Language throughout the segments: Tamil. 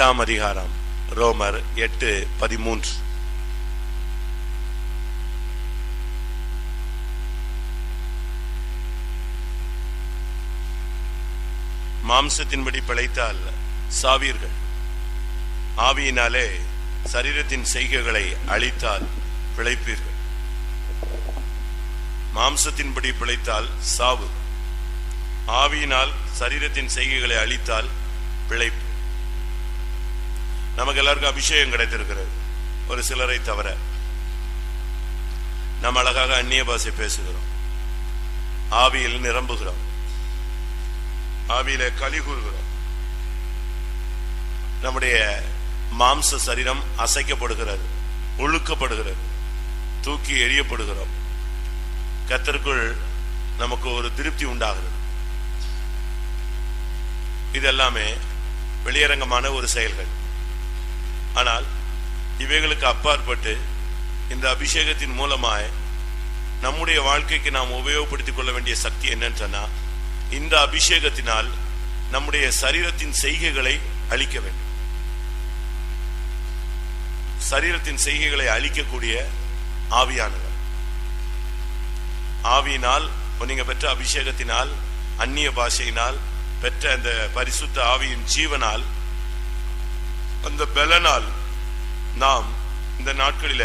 8ஆம் அதிகாரம், ரோமர் 8:13. மாம்சத்தின்படி பிழைத்தால் சாவீர்கள், ஆவியினாலே சரீரத்தின் செய்கைகளை அழித்தால் பிழைப்பீர்கள். மாம்சத்தின்படி பிழைத்தால் சாவு, ஆவியினால் சரீரத்தின் செய்கைகளை அழித்தால் பிழைப்பு. நமக்கு எல்லாருக்கும் அபிஷேகம் கிடைத்திருக்கிறது, ஒரு சிலரை தவிர. நாம் அழகாக அந்நிய பாஷை பேசுகிறோம், ஆவியில் நிரம்புகிறோம், ஆவியில களி கூறுகிறோம். நம்முடைய மாம்ச சரீரம் அசைக்கப்படுகிறது, ஒழுக்கப்படுகிறது, தூக்கி எறியப்படுகிறோம். கர்த்தருக்குள் நமக்கு ஒரு திருப்தி உண்டாகிறது. இதெல்லாமே வெளியரங்கமான ஒரு செயல்கள். ஆனால் இவைகளுக்கு அப்பாற்பட்டு இந்த அபிஷேகத்தின் மூலமாய் நம்முடைய வாழ்க்கைக்கு நாம் உபயோகப்படுத்திக் கொள்ள வேண்டிய சக்தி என்னன்னு சொன்னா, இந்த அபிஷேகத்தினால் நம்முடைய சரீரத்தின் செய்கைகளை அழிக்க வேண்டும். சரீரத்தின் செய்கைகளை அழிக்கக்கூடிய ஆவியானவர். ஆவியினால் நீங்க பெற்ற அபிஷேகத்தினால், அந்நிய பாஷையினால் பெற்ற அந்த பரிசுத்த ஆவியின் ஜீவனால், அந்த பலனால் நாம் இந்த நாட்களில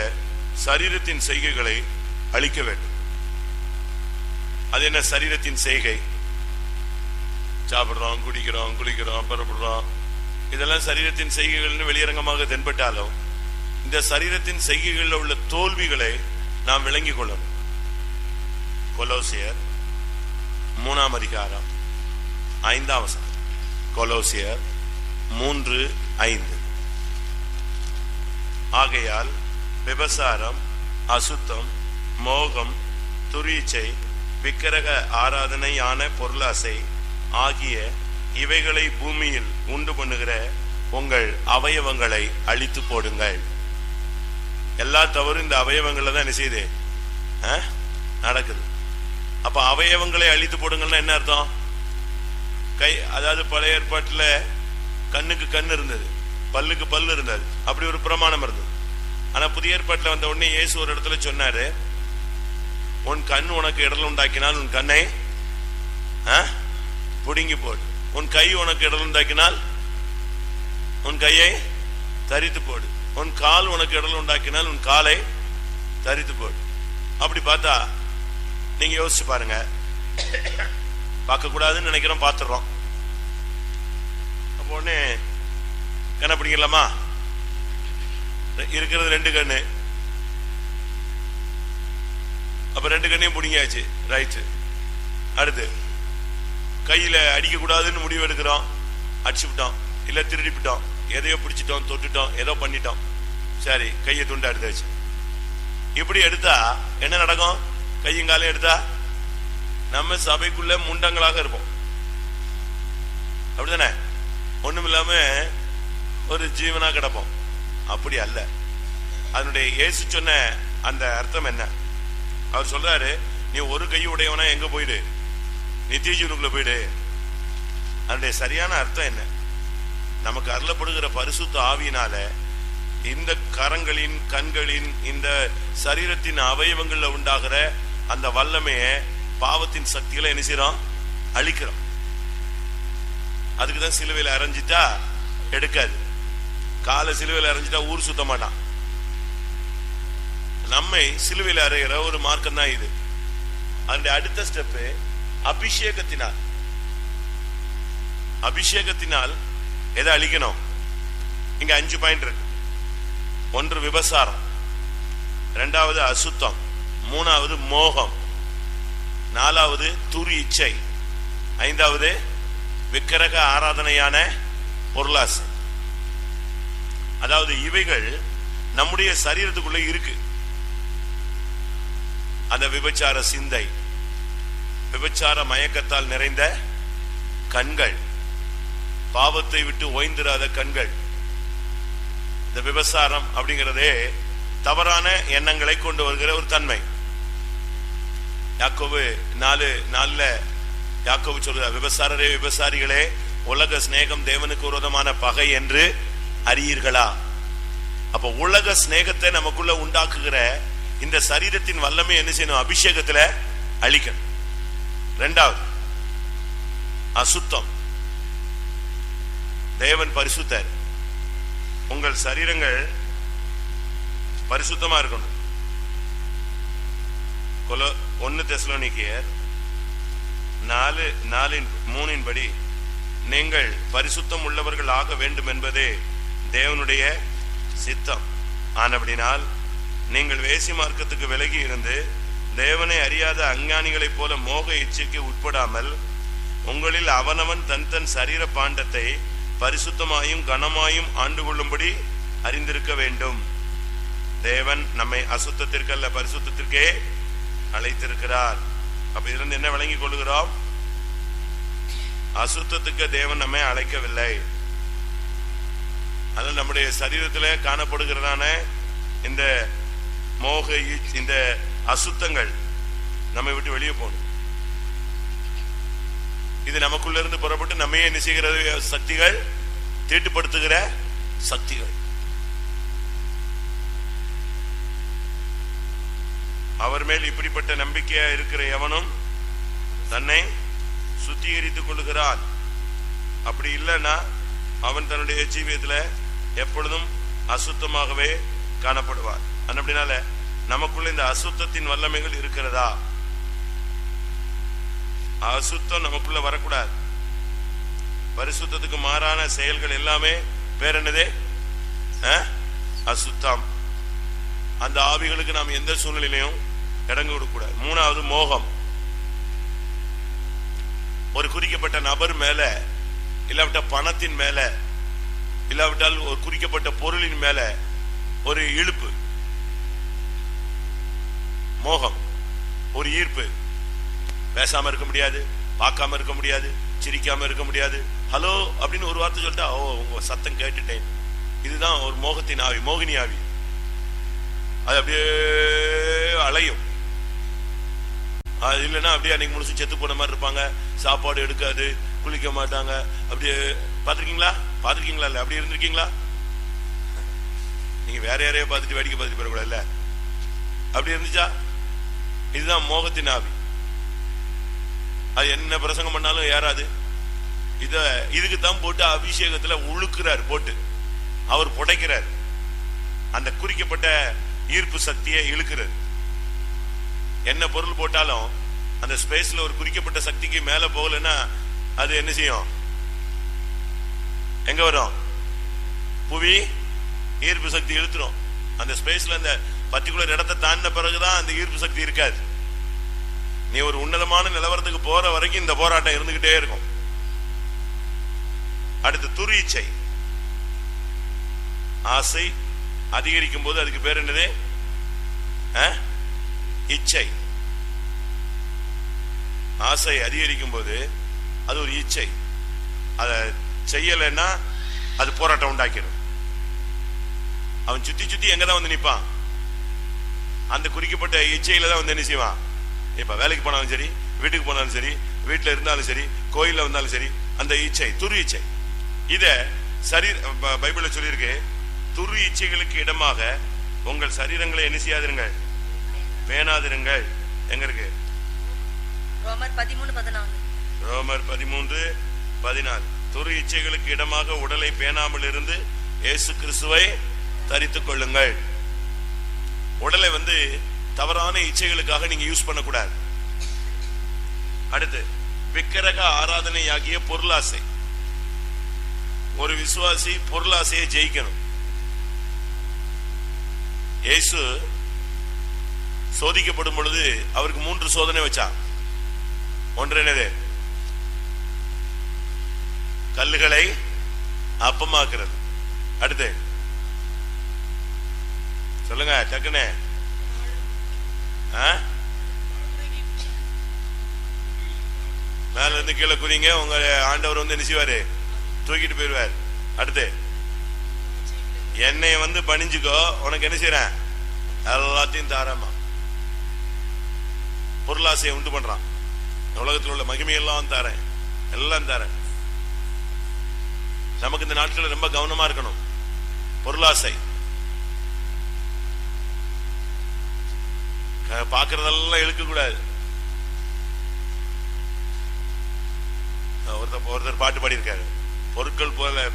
சரீரத்தின் செய்கைகளை அழிக்க வேண்டும். அது என்ன சரீரத்தின் செய்கை? சாப்பிடுறோம், குடிக்கிறோம், குளிக்கிறோம், புறப்படுறோம், இதெல்லாம் சரீரத்தின் செய்கைகள்னு வெளியரங்கமாக தென்பட்டாலும் இந்த சரீரத்தின் செய்கைகளில் உள்ள தோல்விகளை நாம் விளங்கிக் கொள்ளணும். கொலோசியர் 3ஆம் அதிகாரம் 5ஆம் வசனம். கொலோசியர் 3:5. ஆகையால் விபசாரம், அசுத்தம், மோகம், துரீச்சை, விக்கிரக ஆராதனையான பொருளாசை ஆகிய இவைகளை பூமியில் உண்டு பண்ணுகிற உங்கள் அவயவங்களை அழித்து போடுங்கள். எல்லா தவறும் இந்த அவயவங்கள்ல தான் என்ன செய்யுது, நடக்குது. அப்ப அவயவங்களை அழித்து போடுங்கள்னா என்ன அர்த்தம்? கை, அதாவது பழைய ஏற்பாட்டுல கண்ணுக்கு கண் இருந்தது, பல்லுக்கு பல்லு இருந்தது, அப்படி ஒரு பிரமாணம் இருந்தது. ஆனா புதிய ஏற்பாட்டுல வந்த உடனே இயேசு ஒரு இடத்துல சொன்னாரு, உன் கண் உனக்கு இடல் உண்டாக்கினால் உன் கண்ணை புடுங்கி போடு, உன் கை உனக்கு இடல் உண்டாக்கினால் உன் கையை தரித்து போடு, உன் கால் உனக்கு இடல் உண்டாக்கினால் உன் காலை தரித்து போடு. அப்படி பார்த்தா நீங்க யோசிச்சு பாருங்க, பார்க்க கூடாதுன்னு நினைக்கிறோம், பார்த்துடுறோம். அப்போ உடனே கண்ணை பிடிக்கலாமா? இருக்கிறது 2 கண்ணு, அப்ப 2 கண்ணையும் பிடிங்காச்சு, ரைட்டு. அடுத்து கையில அடிக்க கூடாதுன்னு முடிவு எடுக்கிறோம், அடிச்சு விட்டோம், இல்ல திருடிவிட்டோம், எதையோ பிடிச்சிட்டோம், தொட்டுட்டோம், ஏதோ பண்ணிட்டோம், சரி கையை துண்டா எடுத்தாச்சு. இப்படி எடுத்தா என்ன நடக்கும்? கையும் காலையும் எடுத்தா நம்ம சபைக்குள்ள முண்டங்களாக இருப்போம், அப்படிதானே? ஒண்ணுமில்லாம ஒரு ஜீவனா கிடப்போம். அப்படி அல்ல. அதனுடைய இயேசு சொன்ன அந்த அர்த்தம் என்ன? அவர் சொல்றாரு, நீ ஒரு கை உடையவனா எங்க போயிடு, நித்திய ஜீவனுக்குள்ள போயிடு. அதனுடைய சரியான அர்த்தம் என்ன? நமக்கு அருளப்படுகிற பரிசுத்த ஆவியினால இந்த கரங்களின், கண்களின், இந்த சரீரத்தின் அவயவங்கள்ல உண்டாகிற அந்த வல்லமைய, பாவத்தின் சக்திகளை என்ன செய்யறோம்? அழிக்கிறோம். அதுக்குதான் சிலுவையில் அரைஞ்சிட்டா எடுக்காது. காலை சிலுவையில் அரைஞ்சிட்டா ஊர் சுத்த மாட்டான். நம்மை சிலுவையில் அறைகிற ஒரு மார்க்கம் தான் இது. அந்த அடுத்த ஸ்டெப் அபிஷேகத்தினால். அபிஷேகத்தினால் எதை அழிக்கணும்? இங்க 5 பாயிண்ட் இருக்கு. 1 விபசாரம், 2வது அசுத்தம், 3வது மோகம், 4வது துரு இச்சை, 5வது விக்கிரக ஆராதனையான பொருளாசை. அதாவது இவைகள் நம்முடைய சரீரத்துக்குள்ள இருக்கு. அந்த விபச்சார சிந்தை, விபச்சார மயக்கத்தால் நிறைந்த கண்கள், பாவத்தை விட்டு ஓய்ந்திராத கண்கள். இந்த விபசாரம் அப்படிங்கிறதே தவறான எண்ணங்களை கொண்டு வருகிற ஒரு தன்மை. யாக்கோபு 4:4 யாக்கோபு சொல்றார், விபசாரரே விபசாரிகளே, உலக சிநேகம் தேவனுக்கு விரோதமான பகை என்று அறியீர்களா? அப்ப உலக சிநேகத்தை நமக்குள்ள உண்டாக்குகிற இந்த சரீரத்தின் வல்லமை என்ன செய்யணும்? அபிஷேகத்துல அழிக்கணும். இரண்டாவது அசுத்தம். தேவன் பரிசுத்தர். உங்கள் சரீரங்கள் பரிசுத்தமா இருக்கணும். 1 தெசலோனிக்கேயர் 4:3 படி நீங்கள் பரிசுத்தம் உள்ளவர்கள் ஆக வேண்டும் என்பதே தேவனுடைய சித்தம். ஆனபடினால் நீங்கள் வேசி மார்க்கத்துக்கு விலகி இருந்து தேவனை அறியாத அஞ்ஞானிகளைப் போல மோக இச்சைக்கு உட்படாமல் உங்களில் அவனவன் தன் தன் சரீர பாண்டத்தை பரிசுத்தமாயும் கனமாயும் ஆண்டு கொள்ளும்படி அறிந்திருக்க வேண்டும். தேவன் நம்மை அசுத்தத்திற்கு அல்ல பரிசுத்தத்திற்கே அழைத்திருக்கிறார். அப்ப இருந்து என்ன விளங்கிக் கொள்கிறோம்? அசுத்தத்துக்கு தேவன் நம்மை அழைக்கவில்லை. அதனால் நம்முடைய சரீரத்தில் காணப்படுகிறதான இந்த மோக இந்த அசுத்தங்கள் நம்மை விட்டு வெளியே போகணும். இது நமக்குள்ள இருந்து புறப்பட்டு நம்ம என்ன செய்கிறது? சக்திகள் தீட்டுப்படுத்துகிற சக்திகள். அவர் மேல் இப்படிப்பட்ட நம்பிக்கையா இருக்கிற எவனும் தன்னை சுத்திகரித்துக் கொள்கிறான். அப்படி இல்லைன்னா அவன் தன்னுடைய ஜீவியத்துல எப்பொழுதும் அசுத்தமாகவே காணப்படுவார். அப்படினால நமக்குள்ள இந்த அசுத்தத்தின் வல்லமைகள் இருக்கிறதா? அசுத்தம் நமக்குள்ள வரக்கூடாது. பரிசுத்தத்துக்கு மாறான செயல்கள் எல்லாமே பேர் என்னதே? அசுத்தம். அந்த ஆவிகளுக்கு நாம் எந்த சூழ்நிலையிலையும் இடங்கு கொடுக்கூடாது. மூணாவது மோகம். ஒரு குறிக்கப்பட்ட நபர் மேல, இல்லாவிட்ட பணத்தின் மேல, இல்லாவிட்டால் ஒரு குறிக்கப்பட்ட பொருளின் மேல ஒரு இழுப்பு, மோகம், ஒரு ஈர்ப்பு. பேசாம இருக்க முடியாது, பார்க்காம இருக்க முடியாது, சிரிக்காம இருக்க முடியாது. ஹலோ அப்படின்னு ஒரு வார்த்தை சொல்லிட்டா, ஓ உங்க சத்தம் கேட்டுட்டேன். இதுதான் ஒரு மோகத்தின் ஆவி, மோகினி ஆவி. அது அப்படியே அலையும். அது இல்லைன்னா அப்படியே அன்னைக்கு முழுசு செத்து போன மாதிரி இருப்பாங்க. சாப்பாடு எடுக்காது, குளிக்க மாட்டாங்க. அப்படியே பார்த்துருக்கீங்களா? பார்த்துருக்கீங்களா? இல்லை அப்படி இருந்திருக்கீங்களா? நீங்க வேற யாரையோ பார்த்துட்டு வேடிக்கை பார்த்துட்டு போயிடக்கூடாது இல்ல? அப்படி இருந்துச்சா? இதுதான் மோகத்தின் ஆவி. அது என்ன பிரசங்கம் பண்ணாலும் ஏறாது. இதுக்கு தான் போட்டு அபிஷேகத்துல உழுக்கிறார், போட்டு அவர் புடைக்கிறார். அந்த குறிக்கப்பட்ட ஈர்ப்பு சக்தியை இழுக்கிறது. என்ன பொருள் போட்டாலும் அந்த ஸ்பேஸ்ல ஒரு குறிக்கப்பட்ட சக்திக்கு மேல போகலன்னா அது என்ன செய்யும்? எங்க வரும்? புவி ஈர்ப்பு சக்தி இழுத்துரும். அந்த ஸ்பேஸ்ல அந்த பர்டிகுலர் இடத்தை தாண்டின பிறகுதான் அந்த ஈர்ப்பு சக்தி இருக்காது. நீ ஒரு உன்னதமான நிலவரத்துக்கு போற வரைக்கும் இந்த போராட்டம் இருந்துகிட்டே இருக்கும். அடுத்து துரியச்சை. ஆசை அதிகரிக்கும் போது அதுக்கு பேர் என்னது? இச்சை. ஆசை அதிகரிக்கும் போது அது ஒரு இச்சை. அத செய்யலைன்னா அது போராட்டம் உண்டாக்கிடும். அவன் சுத்தி சுத்தி எங்கதான் வந்து நிற்பான்? அந்த குறிக்கப்பட்ட இச்சையில தான் வந்து என்ன செய்வான்? இப்ப வேலைக்கு போனாலும் சரி, வீட்டுக்கு போனாலும் சரி, வீட்டுல இருந்தாலும் சரி, கோயில்ல வந்தாலும் சரி, அந்த இச்சை துரு இச்சை. இத சரீர பைபிள்ல சொல்லியிருக்கு, துரு இச்சைகளுக்கு இடமாக உங்கள் சரீரங்களை என்ன செய்யாதிருங்கள்? பேணாதிருங்கள். எங்க இருக்கு? ரோமர் 13:14. துரு இச்சைகளுக்கு இடமாக உடலை பேணாமல் இருந்து இயேசு கிறிஸ்துவை தரித்துக் கொள்ளுங்கள். உடலை தவறான இச்சைகளுக்காக நீங்க யூஸ் பண்ணக்கூடாது. அடுத்து விக்கிரக ஆராதனை ஆகிய பொருளாசை. ஒரு விசுவாசி பொருளாசையை ஜெயிக்கணும். இயேசு சோதிக்கப்படும் பொழுது அவருக்கு 3 சோதனை வச்சா. ஒன்று என்னது? கல்லுகளை அப்பமாக்குறது. அடுத்து சொல்லுங்க டக்குனே. மேல இருந்து கீழே குதிங்க, உங்க ஆண்டவர் என்ன செய்வாரு? தூக்கிட்டு போயிடுவார். அடுத்து என்னை பணிஞ்சுக்கோ, உனக்கு என்ன செய்யறேன்? எல்லாத்தையும் தாராமா. பொருளாசையை உண்டு பண்றான். உலகத்தில் உள்ள மகிமையெல்லாம் தாரேன், எல்லாம் தாரேன். நமக்கு இந்த நாட்கள் ரொம்ப கவனமா இருக்கணும். பொருளாசை. பாக்குறதெல்லாம் இழுக்க கூடாது. ஒருத்தர் பாட்டு பாடியிருக்காரு,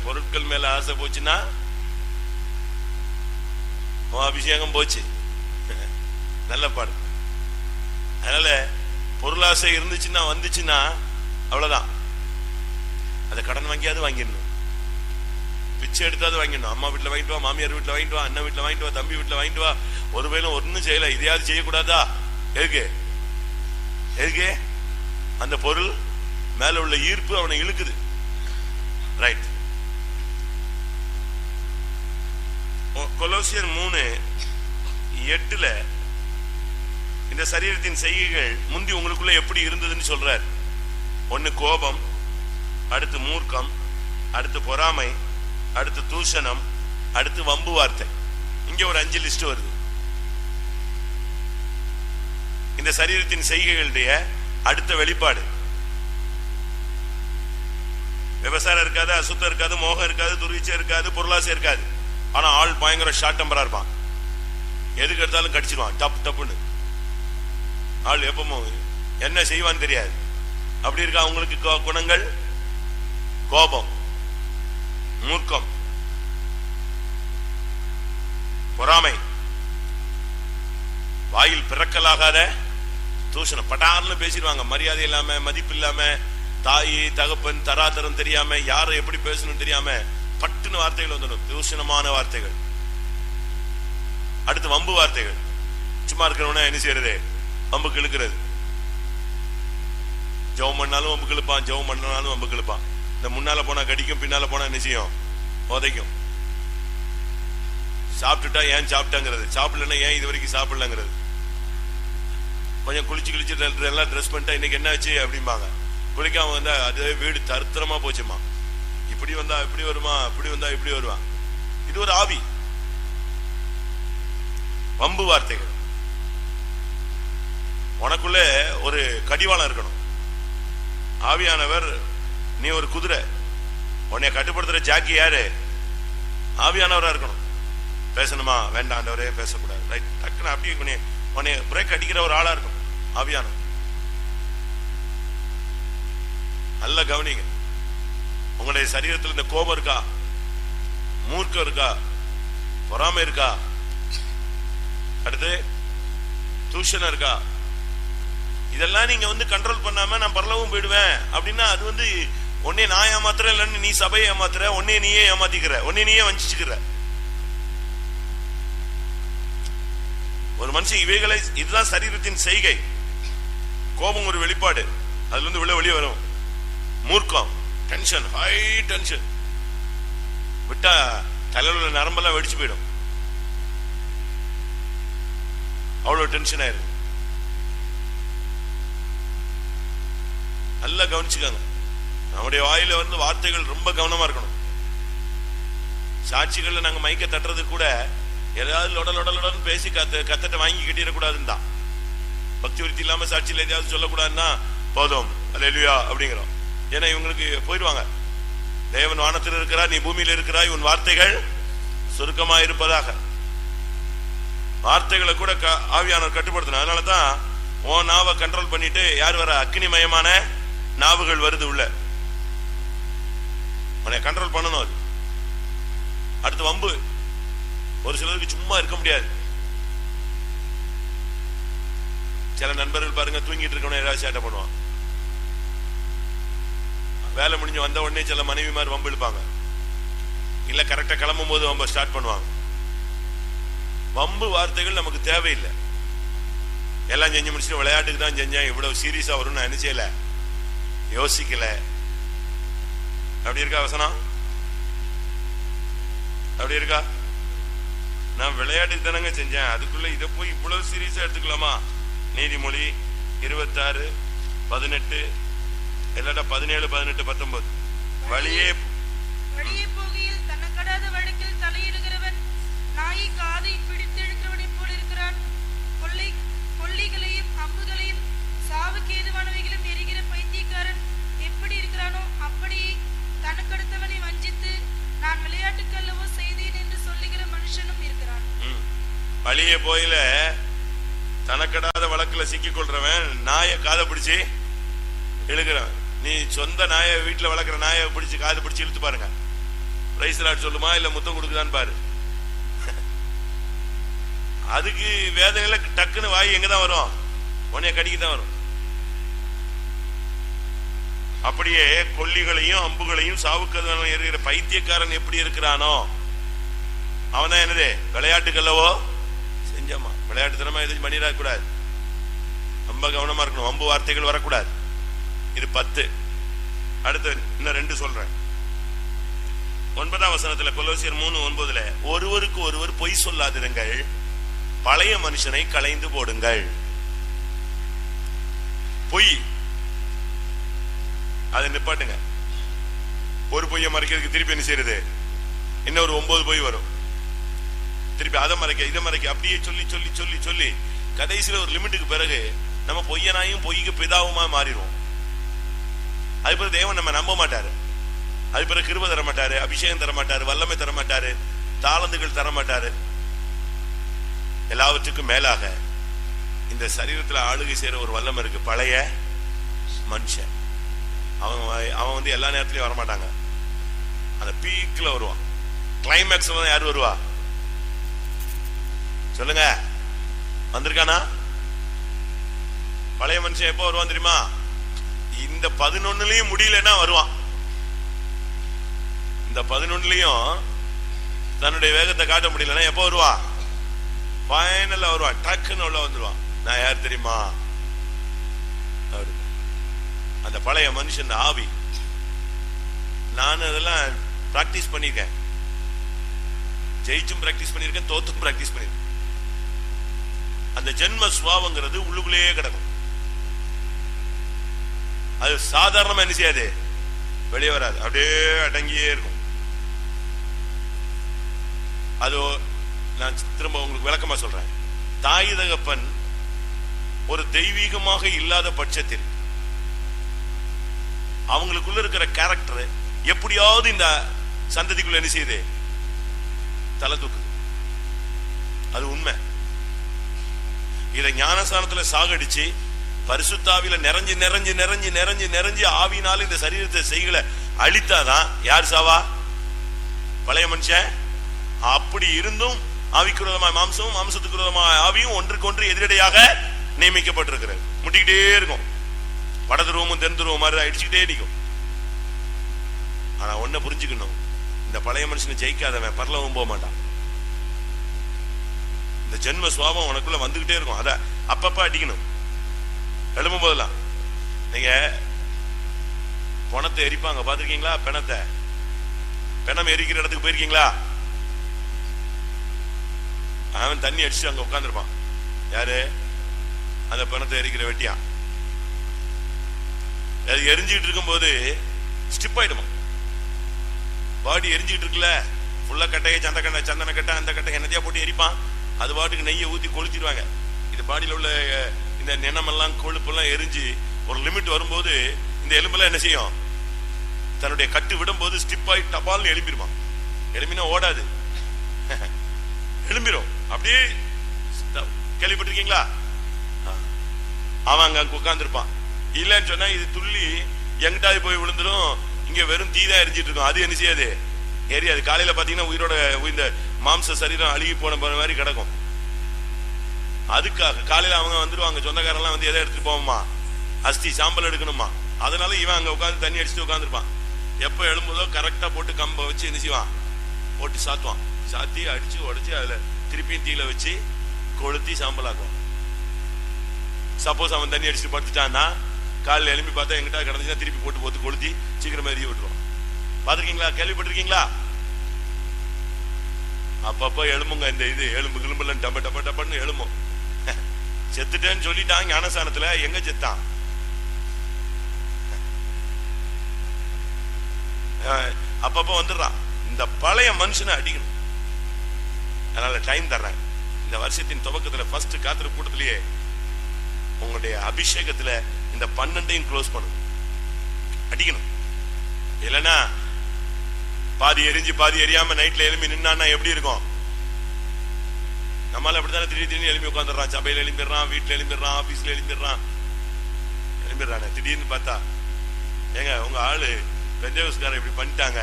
பொருட்கள் மேல ஆசை போச்சுன்னா அபிஷேகம் போச்சு. நல்ல பாடு. அதனால பொருளாசை இருந்துச்சுன்னா வந்துச்சுன்னா அவ்வளவுதான். அதை கடன் வாங்கியாவது வாங்கிடணும், பிச்சை எடுத்தாவது வாங்கிடணும். அம்மா வீட்டுல வாங்கிட்டு வா, மாமியார் வீட்டுல வாங்கிட்டு வா, அண்ணன் வீட்டுல வாங்கிட்டு வா, தம்பி வீட்டுல வாங்கிட்டு வா. ஒருவேளை ஒன்னும் செய்யல, இதையாவது செய்யக்கூடாதா? எதுக்கு அந்த பொருள் மேல உள்ள ஈர்ப்பு அவனை இழுக்குது. ரைட். கொலோசியர் 3:8 இந்த சரீரத்தின் செய்கைகள் முந்தி உங்களுக்குள்ள எப்படி இருந்ததுன்னு சொல்றார். ஒன்னு கோபம், அடுத்து மூர்க்கம், அடுத்து பொறாமை, அடுத்து தூஷணம், அடுத்து வம்பு வார்த்தை. இங்க ஒரு 5 லிஸ்ட் வருது. இந்த சரீரத்தின் செய்கைகளுடைய அடுத்த வெளிப்பாடு. விவசாயம் இருக்காது, அசுத்தம் இருக்காது, மோகம் இருக்காது, துர்வீச்சை இருக்காது, பொருளாசை இருக்காது. ஆனா ஆள் பயங்கர ஷார்ட் டெம்பரா இருப்பான். எதுக்கு எடுத்தாலும் கடிச்சிருவான், டப்புன்னு. ஆள் எப்பவும் என்ன செய்வான்னு தெரியாது. அப்படி இருக்கா அவங்களுக்கு குணங்கள்? கோபம், மூர்க்கம், பொறாமை, வாயில் பிறக்கலாகாத தூஷணம். பட்டார்னு பேசிடுவாங்க, மரியாதை இல்லாம, மதிப்பு இல்லாம, தாய் தகப்பன் தராதரம் தெரியாம, யாரை எப்படி பேசணும் தெரியாம பட்டுன்னு வார்த்தைகள் வந்துடும், தூஷணமான வார்த்தைகள். அடுத்து வம்பு வார்த்தைகள். சும்மா இருக்கிறவன என்ன செய்யறது? வம்புக்கு இழுக்கிறது. ஜெபம் பண்ணாலும் வம்புக்கு இழுப்பான், ஜெபம் பண்ணாலும் வம்புக்கு இழுப்பான். இந்த முன்னால போனா கடிக்கும், பின்னால போனா என்ன செய்யும்? உதைக்கும். சாப்பிட்டுட்டா ஏன் சாப்பிட்டாங்கிறது, சாப்பிடலன்னா ஏன் இது வரைக்கும் சாப்பிடலங்கிறது. கொஞ்சம் குளிச்சு எல்லாம் ட்ரெஸ் பண்ணிட்டா இன்னைக்கு என்ன ஆச்சு அப்படிம்பாங்க. குளிக்காம வந்தா அது வீடு தருத்திரமா போச்சுமா. இப்படி வந்தா இப்படி வருமா, இப்படி வந்தா இப்படி வருவான். இது ஒரு ஆவி. வம்பு வார்த்தைகள். உனக்குள்ள ஒரு கடிவாளம் இருக்கணும். ஆவியானவர், நீ ஒரு குதிரை, உன்னை கட்டுப்படுத்துற ஜாக்கி யாரு? ஆவியானவரா இருக்கணும். பேசணுமா வேண்டாண்டவரே, பேசக்கூடாது. ரைட், டக்குன்னு அப்படியே உன்னை பிரேக் அடிக்கிற ஒரு ஆளா இருக்கும் ஆவியானவர். நல்ல கவனிங்க. உங்களுடைய சரீரத்தில் இந்த கோபம் இருக்கா, மூர்க்கம் இருக்கா, பொறாமை இருக்கா, அடுத்து தூஷணம் இருக்கா? இதெல்லாம் நீங்க கண்ட்ரோல் பண்ணாம நான் பரலவும் போயிடுவேன் அப்படின்னா அது உன்னை நான் ஏமாத்துறேன், இல்லைன்னு நீ சபையை ஏமாத்துற, உன்னை நீயே ஏமாத்திக்கிற, உன்னை நீயே வஞ்சிச்சுக்கிற. ஒரு மனுஷன் இவைகளை, இதுதான் சரீரத்தின் செய்கை. கோபம் ஒரு வெளிப்பாடு, அதுல இருந்து வெளியே வரும். மூர்க்கம், டென்ஷன், ஹை டென்ஷன், விட்டா தலையில உள்ள நரம்பெல்லாம் வெடிச்சு போயிடும். அவ்வளவு டென்ஷன் ஆயிரும். நல்லா கவனிச்சுக்காங்க. நம்முடைய வாயில வார்த்தைகள் ரொம்ப கவனமா இருக்கணும். சாட்சிகள்ல நாங்க மைக்க தட்டுறது கூட ஏதாவது லொடலுடன் பேசி கத்தட்ட வாங்கி கட்டிடக்கூடாதுன்னு தான். பக்தி விருத்தி இல்லாம சாட்சியில் எதையாவது சொல்லக்கூடாதுன்னா போதும் அல்லேலூயா அப்படிங்கிறோம். ஏன்னா இவங்களுக்கு போயிடுவாங்க. தேவன் வானத்தில் இருக்கிறார், நீ பூமியில் இருக்கிறாய், உன் வார்த்தைகள் சுருக்கமா இருப்பதாக. வார்த்தைகளை கூட ஆவியானவர் கட்டுப்படுத்தணும். அதனாலதான் உன் நாவை கண்ட்ரோல் பண்ணிட்டு யார் வர? அக்னிமயமான நாவுகள் வருது உள்ள, உன்னை கண்ட்ரோல் பண்ணணும். அது அடுத்து வம்பு. ஒரு சிலருக்கு சும்மா இருக்க முடியாது. சில நண்பர்கள் பாருங்க, தூங்கிட்டு இருக்கணும் ஏதாவது சேட்டை பண்ணுவான். வேலை முடிஞ்சு வந்த உடனே சில மனைவிமார் வம்பு இழுப்பாங்க, இல்ல கரெக்டா கிளம்பும் போது வம்பு ஸ்டார்ட் பண்ணுவாங்க. வம்பு வார்த்தைகள் நமக்கு தேவையில்லை. எல்லாம் செஞ்சு முடிச்சுட்டு விளையாட்டுக்கு தான் செஞ்சேன், இவ்வளவு சீரியஸா வரும் நான் என்ன செய்யல, யோசிக்கல. அப்படி இருக்கா வசனம்? அப்படி இருக்கா? நான் விளையாட்டுக்கு தானங்க செஞ்சேன், அதுக்குள்ள இதை போய் இவ்வளவு சீரியஸா எடுத்துக்கலாமா? நீதிமொழி 26:18 இல்லாட்டா 17, 18, 19. வழியே போகையில் தனக்கடாத வழக்கில் தலையிடுகிறவன் நாயை காதை பிடித்து இழுக்கிறவனை போல் இருக்கிறான். கொள்ளைகளையும் அம்புகளையும் சாவுக்கு ஏதுவானவைகளும் எரிகிற பைத்தியக்காரன் எப்படி இருக்கிறானோ அப்படி தனக்கடுத்தவனை வஞ்சித்து நான் விளையாட்டுக்கு அல்லவோ செய்தேன் என்று சொல்லி வழியே போயில தனக்கடாத வழக்குல சிக்கிக் கொள்றவன் நாயை காதை பிடிச்சு இழுக்கிறவன். நீ சொந்த நாயை வீட்டுல வளர்க்குற நாயை பிடிச்சு காதை பிடிச்சு இழுத்து பாருங்க, பிரைஸ் லார்ட் சொல்லுமா இல்ல முத்தம் கொடுக்குதான்னு பாரு. அதுக்கு வேதனையில டக்குன்னு வாய் எங்கதான் வரும், உன்னைய கடிக்கதான் வரும். அப்படியே கொல்லிகளையும் அம்புகளையும் சாவுக்கதனால எறிகிற பைத்தியக்காரன் எப்படி இருக்கிறானோ அவன் தான் என்னது விளையாட்டுக்கல்லவோ செஞ்சமா. விளையாட்டுத்தனமா எதுவும் பண்ணிடக் கூடாது, ரொம்ப கவனமா இருக்கணும், அம்பு வார்த்தைகள் வரக்கூடாது. இது 10. அடுத்து இன்னும் 2 சொல்றேன். 9ஆம் வசனத்துல கொலோசியர் 3:9 ஒருவருக்கு ஒருவர் பொய் சொல்லாதிருங்கள், பழைய மனுஷனை களைந்து போடுங்கள். பொய் அதை நிப்பாட்டுங்க. ஒரு பொய்யை மறைக்கிறதுக்கு திருப்பி என்ன செய்யறது, இன்னொரு 9 பொய் வரும், திருப்பி அதை மறைக்க இதை மறைக்க, அப்படியே சொல்லி சொல்லி சொல்லி சொல்லி கடைசியில ஒரு லிமிட்டுக்கு பிறகு நம்ம பொய்யனாயும் பொய்க்கு பிதாவுமா மாறிடுவோம். அது பிறகு தேவன் நம்ம நம்ப மாட்டாரு, அது பிறகு கிருபை தர மாட்டாரு, அபிஷேகம் தர மாட்டாரு, வல்லமை தர மாட்டாரு, தாளந்துகள் தர மாட்டாரு. எல்லாவற்றுக்கும் மேலாக இந்த சரீரத்துல ஆளுகை செய்யற ஒரு வல்லமை இருக்கு, பழைய மனுஷன். அவன் வந்து எல்லா நேரத்திலயும் வரமாட்டாங்க, அந்த பீக்ல வருவான். கிளைமேக்ஸ் தான் யாரு வருவா சொல்லுங்க, வந்திருக்கானா? பழைய மனுஷன் எப்போ வருவான் தெரியுமா? இந்த 11லயும் முடியலன்னா வருவான். இந்த 11லயும் தன்னுடைய வேகத்தை காட்ட முடியலன்னா எப்போ வருவா? ஃபைனல்ல வருவான், டக்குன்னு உள்ள வந்துருவான். நான் யார் தெரியுமா? அந்த பழைய மனுஷன் ஆவி. நான் அதெல்லாம் பிராக்டிஸ் பண்ணிருக்கேன், ஜெயிச்சும் பிராக்டிஸ் பண்ணிருக்கேன், தோத்தும் பிராக்டிஸ் பண்ணிருக்கேன். அந்த ஜென்ம சுவாவங்கிறது உள்ளுக்குள்ளேயே கிடக்கும், அது சாதாரணமா என்ன செய்யாது, வெளியே வராது, அப்படியே அடங்கியே இருக்கும். அது நான் திரும்ப உங்களுக்கு விளக்கமா சொல்றேன். தாய் தகப்பன் ஒரு தெய்வீகமாக இல்லாத பட்சத்தில் அவங்களுக்குள்ள இருக்கிற கேரக்டர் எப்படியாவது இந்த சந்ததிக்குள்ள என்ன செய்யுது, தலை தூக்குது. அது உண்மை. இதை ஞானஸ்தானத்துல சாகடிச்சு பரிசுத்தாவில நிறைஞ்சு நிறைஞ்சு நிறைஞ்சு நிறைஞ்சு நிறைஞ்சு ஆவினால இந்த சரீரத்தை செய்களை அழித்தாதான் யார் சாவா? பழைய மனுஷன். அப்படி இருந்தும் ஆவிக்கு விரோதமாய் மாம்சமும் மாம்சத்துக்கு விரோதமாய் ஆவியும் ஒன்றுக்கு ஒன்று எதிரடையாக நியமிக்கப்பட்டிருக்கிறது. முட்டிக்கிட்டே இருக்கும், வடதுருவமும் தென்துருவம் மாதிரி அடிச்சுக்கிட்டே நிற்கும். ஆனா ஒன்ன புரிஞ்சுக்கணும், இந்த பழைய மனுஷனை ஜெயிக்காதவன் பரலோகம் போக மாட்டான். இந்த ஜென்ம சுவாபம் உனக்குள்ள வந்துகிட்டே இருக்கும், அத அப்பப்ப அடிக்கணும். எழும்பும் போதெல்லாம் நீங்க பணத்தை எரிப்பாங்க பாத்திருக்கீங்களா? பிணத்தை, பிணம் எரிக்கிற இடத்துக்கு போயிருக்கீங்களா? அவன் தண்ணி அடிச்சு அங்க உட்கார்ந்துருப்பான். யாரு? அந்த பிணத்தை எரிக்கிற வெட்டியா. அது எரிஞ்சுட்டு இருக்கும் போது ஸ்டிப் ஆயிடுமா, பாடி எரிஞ்சுட்டு இருக்குல்ல, ஃபுல்லா கட்டையை சந்தன கட்டை அந்த கட்டை என்னத்தையா போட்டு எரிப்பான். அது பாட்டுக்கு நெய்யை ஊத்தி கொளுத்திடுவாங்க. இது பாடியில் உள்ள இந்த நினமெல்லாம் கொழுப்பெல்லாம் எரிஞ்சு ஒரு லிமிட் வரும்போது இந்த எலும்பெல்லாம் என்ன செய்யும், தன்னுடைய கட்டு விடும் போது ஸ்டிப் ஆகி டபால்னு எழும்பிடுவான். எழும்பினா ஓடாது, எழும்பிடும். அப்படியே கேள்விப்பட்டிருக்கீங்களா? அவன் அங்க உட்கார்ந்துருப்பான். இல்லைன்னு சொன்னா இது துள்ளி எங்கிட்டாவது போய் விழுந்துடும். இங்க வெறும் தீதான் எரிஞ்சிட்டு இருக்கும், அது என்ன செய்யாது, எரியாது. காலையில பாத்தீங்கன்னா உயிரோட இந்த மாம்ச சரீரம் அழுகி போன மாதிரி கிடக்கும். அதுக்காக காலையில அவங்க வந்துருவாங்க, சொந்தக்காரெல்லாம் வந்து எதை எடுத்துட்டு போவோமா, அஸ்தி சாம்பல் எடுக்கணுமா. அதனால இவன் அங்க உட்காந்து தண்ணி அடிச்சுட்டு உட்காந்துருப்பான். எப்ப எழும்புதோ கரெக்டா போட்டு கம்ப வச்சு என்ன செய்வான், போட்டு சாத்துவான். சாத்தி அடிச்சு உடைச்சு அதுல திருப்பியும் தீல வச்சு கொளுத்தி சாம்பல் ஆக்குவான். சப்போஸ் அவன் தண்ணி அடிச்சுட்டு படுத்துட்டான்னா காலையில் எழுப்பி பார்த்தா எங்கிட்ட கிடந்துச்சுன்னா திருப்பி போட்டு போட்டு கொளுத்தி சீக்கிரமா எரிய விட்டுருவான். பாத்திருக்கீங்களா? கேள்விப்பட்டிருக்கீங்களா? அப்பப்ப எழும்புங்க, இந்த இது எலும்பு கிளம்புல டப்ப டப்ப டப்பன்னு எழும்பும். செத்துட்டேன்னு சொல்லிட்டான் ஞானஸ்தானத்துல, எங்க செத்தான்? அப்பப்ப வந்துடுறான். இந்த பழைய மனுஷனை அடிக்கணும். அதனால டைம் தர்றேன். இந்த வருஷத்தின் துவக்கத்துல ஃபர்ஸ்ட் காத்திர கூட்டத்திலேயே உங்களுடைய அபிஷேகத்துல இந்த 12ஐயும் க்ளோஸ் பண்ணணும், அடிக்கணும். இல்லைன்னா பாதி எரிஞ்சு பாதி எரியாம நைட்ல எழுப்பி நின்னா எப்படி இருக்கும்? நம்மளால அப்படித்தானே திடீர்னு எழுப்பி உட்காந்துடுறான், சபையில எழுப்பிடுறான், வீட்டுல எழுப்பிடுறான், ஆபீஸ்ல எழுப்பிடுறான், திடீர்னு பார்த்தா ஏங்க உங்க ஆளு பெந்தேகோஸ்காரர் இப்படி பண்ணிட்டாங்க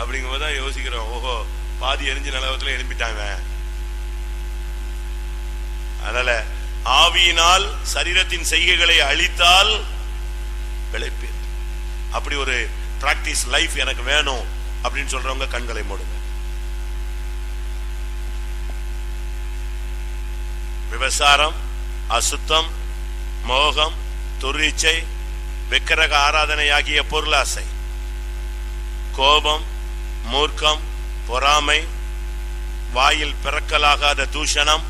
அப்படிங்கும் போதுதான் யோசிக்கிறோம், ஓஹோ பாதி எரிஞ்ச நிலவரத்துல எழுப்பிட்டாங்க. அதனால ஆவியினால் சரீரத்தின் செய்கைகளை அழித்தால் பிழைப்பேன். அப்படி ஒரு பிராக்டிஸ் லைஃப் எனக்கு வேணும் அப்படின்னு சொல்றவங்க கண்களை மூடுங்க. விபசாரம், அசுத்தம், மோகம், துர்ச்சை, விக்கிரக ஆராதனையாகிய பொருளாசை, கோபம், மூர்க்கம், பொறாமை, வாயில் பிறக்கலாகாத தூஷணம்,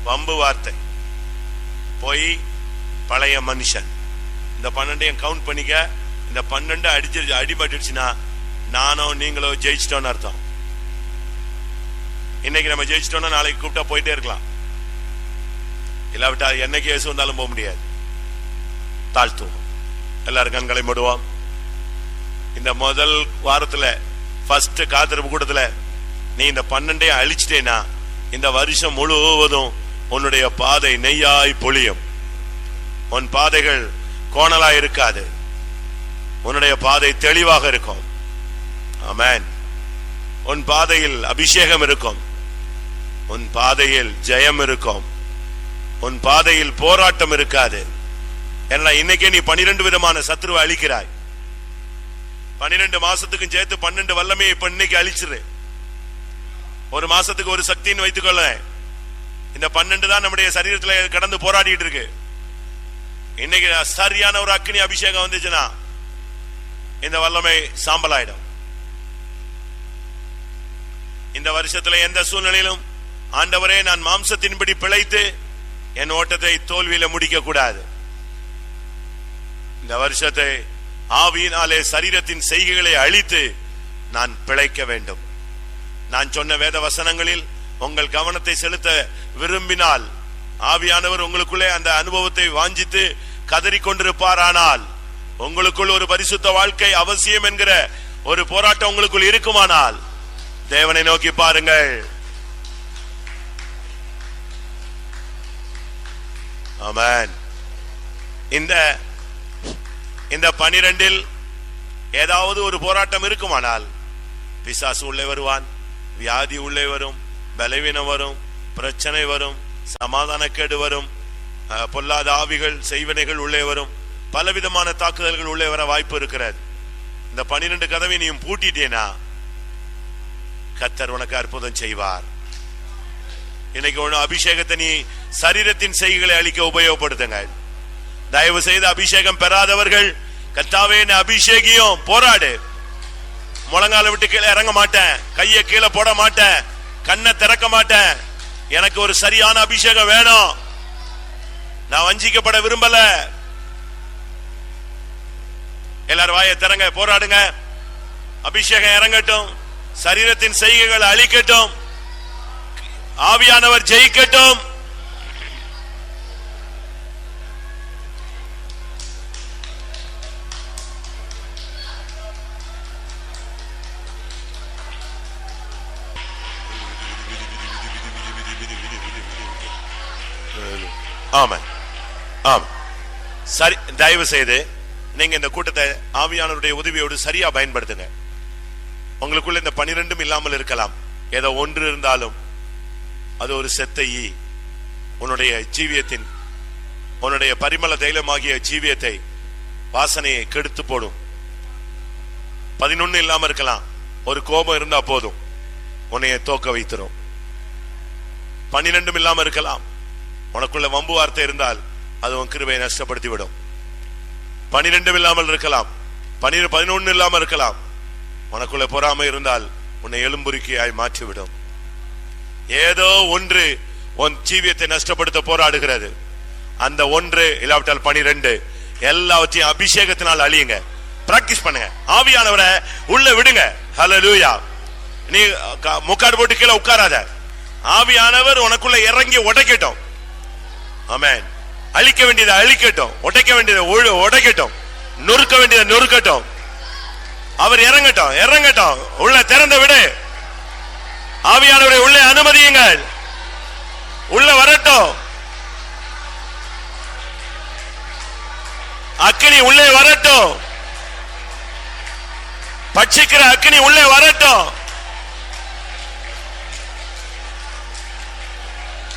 வம்பு வார்த்தை, பொய், பழைய மனுஷன். இந்த 12 கவுண்ட் பண்ணிக்க. இந்த 12 அடிபட்டுச்சுன்னா நானோ நீங்களோ ஜெயிச்சிட்டோன்னு அர்த்தம். இன்னைக்கு நம்ம ஜெயிச்சிட்டோம்னா நாளைக்கு கூப்பிட்டா போயிட்டே இருக்கலாம், இல்லாவிட்டா என்னைக்கு இயேசு வந்தாலும் போக முடியாது. தாழ்த்துவோம், எல்லாரும் கண்களை மூடுவோம். இந்த முதல் வாரத்துல ஃபர்ஸ்ட் காத்திருப்பு கூட்டத்துல நீ இந்த 12 அழிச்சிட்டேனா இந்த வருஷம் முழுவதும் உன்னுடைய பாதை நெய்யாய் பொழியும். உன் பாதைகள் கோணலாய் இருக்காது, உன்னுடைய பாதை தெளிவாக இருக்கும். ஆமென். உன் பாதையில் அபிஷேகம் இருக்கும், உன் பாதையில் ஜெயம் இருக்கும், உன் பாதையில் போராட்டம் இருக்காது. ஏன்னா இன்னைக்கே நீ 12 விதமான சத்துருவை அழிக்கிறாய். 12 மாசத்துக்கும் சேர்த்து 12 வல்லமையை இப்ப இன்னைக்கு அழிச்சிரு. ஒரு மாசத்துக்கு ஒரு சக்தின்னு வைத்துக்கொள்ள. இந்த 12 தான் நம்முடைய சரீரத்துல கடந்து போராடிட்டு இருக்கு. இன்னைக்கு சரியான ஒரு அக்னி அபிஷேகம் வந்துச்சுன்னா இந்த வல்லமை சாம்பலாயிடும். இந்த வருஷத்துல எந்த சூழ்நிலையிலும் ஆண்டவரே நான் மாம்சத்தின்படி பிழைத்து என் ஓட்டத்தை தோல்வியில முடிக்க கூடாது. இந்த வருஷத்தை ஆவியினாலே சரீரத்தின் செய்கைகளை அழித்து நான் பிழைக்க வேண்டும். நான் சொன்ன வேத வசனங்களில் உங்கள் கவனத்தை செலுத்த விரும்பினால் ஆவியானவர் உங்களுக்குள்ளே அந்த அனுபவத்தை வாஞ்சித்து கதறிக்கொண்டிருப்பாரானால், உங்களுக்குள் ஒரு பரிசுத்த வாழ்க்கை அவசியம் என்கிற ஒரு போராட்டம் உங்களுக்குள் இருக்குமானால் தேவனை நோக்கி பாருங்கள். ஆமென். இந்த 12 ஏதாவது ஒரு போராட்டம் இருக்குமானால் பிசாசு உள்ளே வருவான், வியாதி உள்ளே வரும், பலவீனம் வரும், பிரச்சனை வரும், சமாதானக்கேடு வரும், பொல்லாத ஆவிகள் செய்வனைகள் உள்ளே வரும், பலவிதமான தாக்குதல்கள் உள்ளே வர வாய்ப்பு இருக்கிறது. இந்த 12 கதவை நீயும் பூட்டிட்டேனா கர்த்தர் உனக்கு அற்புதம் செய்வார். இன்னைக்கு அபிஷேகத்தை நீ சரீரத்தின் செய்கைகளை அளிக்க உபயோகப்படுத்துங்க. தயவு செய்து அபிஷேகம் பெறாதவர்கள் கர்த்தாவே அபிஷேகியும் போராடு. முழங்கால விட்டு கீழே இறங்க மாட்டேன், கையை கீழே போட மாட்டேன், கண்ணை திறக்க மாட்டேன், எனக்கு ஒரு சரியான அபிஷேகம் வேணும், நான் வஞ்சிக்கப்பட விரும்பல. எல்லாரும் வாயை திறங்க, போராடுங்க. அபிஷேகம் இறங்கட்டும், சரீரத்தின் செய்கைகள் அழிக்கட்டும், ஆவியானவர் ஜெயிக்கட்டும். ஆமென். ஆம். சரி, தயவு செய்து நீங்க இந்த கூட்டத்தை ஆவியானவருடைய உதவியோடு சரியா பயன்படுத்துங்க. உங்களுக்குள்ள இந்த 12 இல்லாமல் இருக்கலாம், ஏதோ ஒன்று இருந்தாலும் அது ஒரு செத்த ஈ உன்னுடைய ஜீவியத்தின், உன்னுடைய பரிமள தைலமாகிய ஜீவியத்தை வாசனையை கெடுத்து போடும். 11 இல்லாம இருக்கலாம், ஒரு கோபம் இருந்தா போதும் உன்னைய தோக்க வைத்திரும். 12 இல்லாம இருக்கலாம், உனக்குள்ள வம்பு வார்த்தை இருந்தால் அது உன் கிருபையை நஷ்டப்படுத்தி விடும். 12 இல்லாமல் இருக்கலாம், 11 இல்லாமல் இருக்கலாம், உனக்குள்ள பொறாமை இருந்தால் உன்னை எலும்புருக்கியாய் மாற்றிவிடும். ஏதோ ஒன்று உன் ஜீவியத்தை நஷ்டப்படுத்த போராடுகிறது. அந்த ஒன்று இல்லாவிட்டால் 12 எல்லாவற்றையும் அபிஷேகத்தினால் அழியுங்க. பிராக்டிஸ் பண்ணுங்க. ஆவியானவரை உள்ள விடுங்க. ஹல்லேலூயா. நீ முக்காடு போட்டு கீழே உட்காராத. ஆவியானவர் உனக்குள்ள இறங்கி உடைக்கட்டும். ஆமென். அழிக்க வேண்டியதை அழிக்கட்டும், உடைக்க வேண்டியதை உடைக்கட்டும், நொறுக்க வேண்டியதை நொறுக்கட்டும். அவர் இறங்கட்டும், இறங்கட்டும். உள்ள திறந்து விடு. ஆவியானவரை உள்ளே அனுமதியுங்கள். அக்கினி உள்ளே வரட்டும். பட்சிக்கிற அக்கினி உள்ளே வரட்டும்.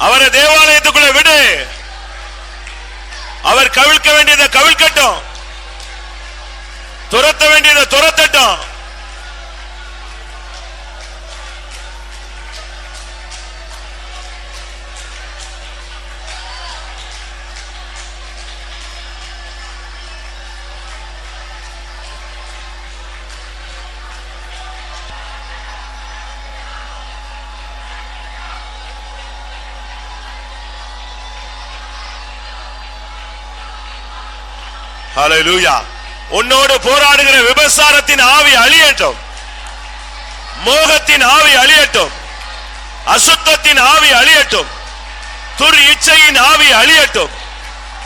அவரை தேவாலயத்துக்குள்ள விடு. அவர் கவிழ்க்க வேண்டியதை கவிழ்க்கட்டும், துரத்த வேண்டியதை துரத்தட்டும். ஹல்லேலூயா. உன்னோடு போராடுகிற விபசாரத்தின் ஆவி அழியட்டும், மோகத்தின் ஆவி அழியட்டும், அசுத்தத்தின் ஆவி அழியட்டும், துர் இச்சையின் ஆவி அழியட்டும்,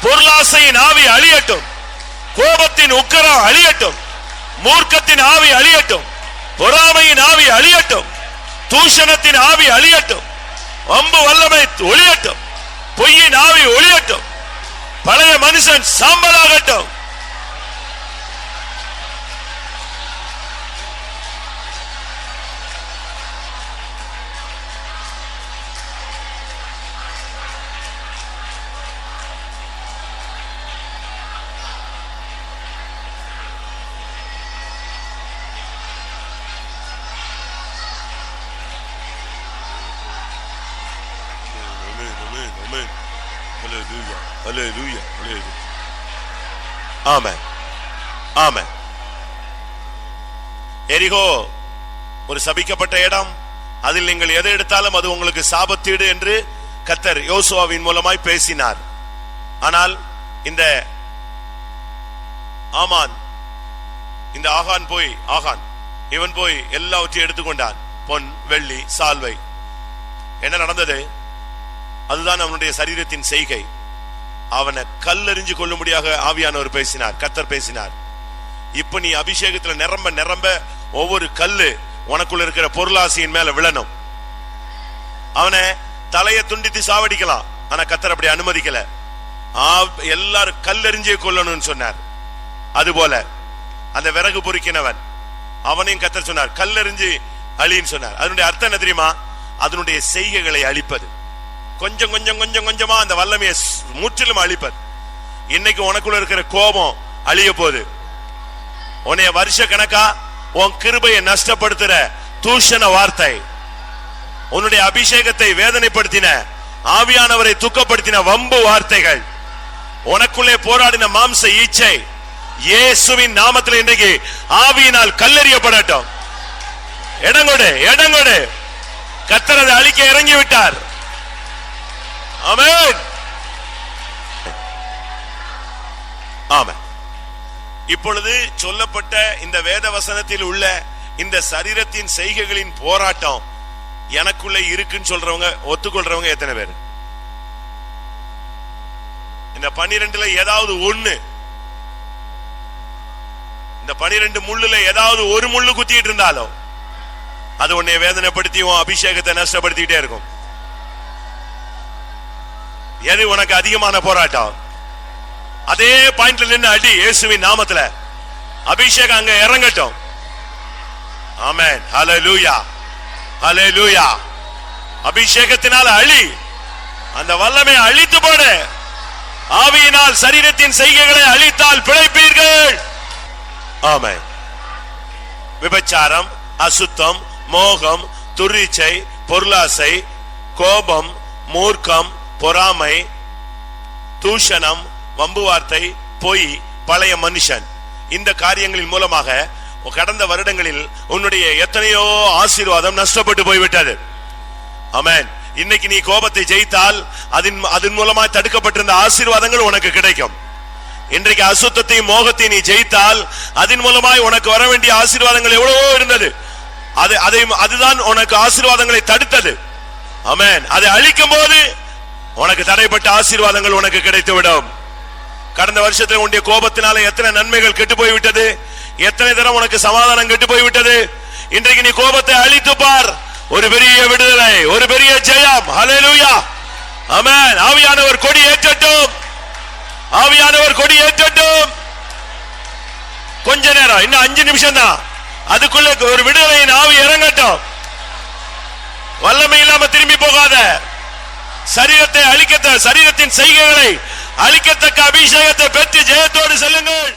பொருளாசையின் ஆவி அழியட்டும், கோபத்தின் உக்கிரம் அழியட்டும், மூர்க்கத்தின் ஆவி அழியட்டும், பொறாமையின் ஆவி அழியட்டும், தூஷணத்தின் ஆவி அழியட்டும், வம்பு வல்லமை ஒழியட்டும், பொய்யின் ஆவி ஒழியட்டும், பழைய மனுஷன் சாம்பலாகட்டும். Hallelujah. Hallelujah. Amen. Amen. எரிகோ ஒரு சபிக்கப்பட்ட இடம். அதில் நீங்கள் எதை எடுத்தாலும் அது உங்களுக்கு சாபத்தீடு என்று கர்த்தர் யோசுவாவின் மூலமாய் பேசினார். ஆனால் இந்த ஆமான், இந்த ஆகான் இவன் போய் எல்லாவற்றையும் எடுத்துக்கொண்டான். பொன், வெள்ளி, சால்வை. என்ன நடந்தது? அதுதான் அவனுடைய சரீரத்தின் செய்கை. அவனை கல்லெறிஞ்சு கொள்ளும்படியாக ஆவியானவர் பேசினார், கர்த்தர் பேசினார். இப்ப நீ அபிஷேகத்துல நிரம்ப நிரம்ப ஒவ்வொரு கல்லு உனக்குள்ள இருக்கிற பொருளாசையின் மேல விழணும். அவனை தலையை துண்டித்து சாவடிக்கலாம், ஆனா கர்த்தர் அப்படி அனுமதிக்கல. எல்லாரும் கல்லெறிஞ்சே கொள்ளணும்னு சொன்னார். அதுபோல அந்த விறகு பொறுக்கினவன் அவனையும் கர்த்தர் சொன்னார், கல்லெறிஞ்சு அழின்னு சொன்னார். அதனுடைய அர்த்தம் என்ன தெரியுமா? அதனுடைய செய்கைகளை அழிப்பது. கொஞ்சம் கொஞ்சம் கொஞ்சம் கொஞ்சமா அந்த வல்லமையை முற்றிலும் அழிப்பது. இன்னைக்கு உனக்குள்ள இருக்கிற கோபம் அழிய போகுது. உன்னைய வருஷ கணக்கா உன் கிருபையை நஷ்டப்படுத்துற தூஷண வார்த்தை, உன்னுடைய அபிஷேகத்தை வேதனைப்படுத்தின, ஆவியானவரை துக்கப்படுத்தின வம்பு வார்த்தைகள், உனக்குள்ளே போராடின மாம்ச ஈச்சை இயேசுவின் நாமத்தில் இன்றைக்கு ஆவியினால் கல்லெறியப்படட்டும். இடங்கொடு. கர்த்தர் அதை அழிக்க இறங்கி விட்டார். ஆமென். ஆமென். இப்பொழுது சொல்லப்பட்ட இந்த வேத வசனத்தில் உள்ள இந்த சரீரத்தின் செய்கைகளின் போராட்டம் எனக்குள்ள இருக்குன்னு சொல்றவங்க, ஒத்துக்கொள்றவங்க எத்தனை பேர்? இந்த 12ல ஏதாவது ஒண்ணு, இந்த 12 முள்ளுல ஏதாவது ஒரு முள்ளு குத்திட்டு இருந்தாலும் அது உன்னை வேதனைப்படுத்தி உன் அபிஷேகத்தை நஷ்டப்படுத்திட்டே இருக்கும். எது உனக்கு அதிகமான போராட்டம்? அதே பாயிண்ட்ல நின்று அடி. இயேசுவின் நாமத்துல அபிஷேகம் அங்க இறங்கட்டும். ஆமென். ஹல்லேலூயா. ஹல்லேலூயா. அபிஷேகத்தினால அழி, அந்த வல்லமை அழித்து போடு. ஆவியினால் சரீரத்தின் செய்கைகளை அழித்தால் பிழைப்பீர்கள். ஆமென். விபச்சாரம், அசுத்தம், மோகம், துரிச்சை, பொருளாசை, கோபம், மூர்க்கம், பொறாமை, தூஷணம், வம்பு வார்த்தை, பொய், பழைய மனுஷன், இந்த காரியங்களின் மூலமாக கடந்த வருடங்களில் உன்னுடைய எத்தனையோ ஆசீர்வாதம் நஷ்டப்பட்டு போய்விட்டது. ஆமென். இன்னைக்கு நீ கோபத்தை ஜெயித்தால் அதன் மூலமா தடுக்கப்பட்டிருந்த ஆசீர்வாதங்கள் உனக்கு கிடைக்கும். இன்றைக்கு அசுத்தத்தையும் மோகத்தையும் நீ ஜெயித்தால் அதன் மூலமாய் உனக்கு வர வேண்டிய ஆசீர்வாதங்கள் எவ்வளவோ இருந்தது. அதுதான் உனக்கு ஆசீர்வாதங்களை தடுத்தது. ஆமென். அதை அழிக்கும் போது உனக்கு தடைப்பட்ட ஆசீர்வாதங்கள் உனக்கு கிடைத்துவிடும். கடந்த வருஷத்துல உன்னுடைய கோபத்தினால எத்தனை நன்மைகள் கெட்டு போய்விட்டது, எத்தனை தரம் உனக்கு சமாதானம் கெட்டு போய்விட்டது. இன்றைக்கு நீ கோபத்தை அழித்து பார், ஒரு பெரிய விடுதலை, ஒரு பெரிய ஜெயம். ஹல்லேலூயா. ஆமென். ஆவியானவர் கொடி ஏற்றட்டும், ஆவியானவர் கொடி ஏற்றட்டும். கொஞ்ச நேரம், இன்னும் 5 நிமிஷம் தான். அதுக்குள்ள ஒரு விடுதலையின் ஆவி இறங்கட்டும். வல்லமை இல்லாம திரும்பி போகாத. சரீரத்தை அழிக்க, சரீரத்தின் செய்கைகளை அழிக்கத்தக்க அபிஷேகத்தை பெற்று ஜெயத்தோடு செல்லுங்கள்.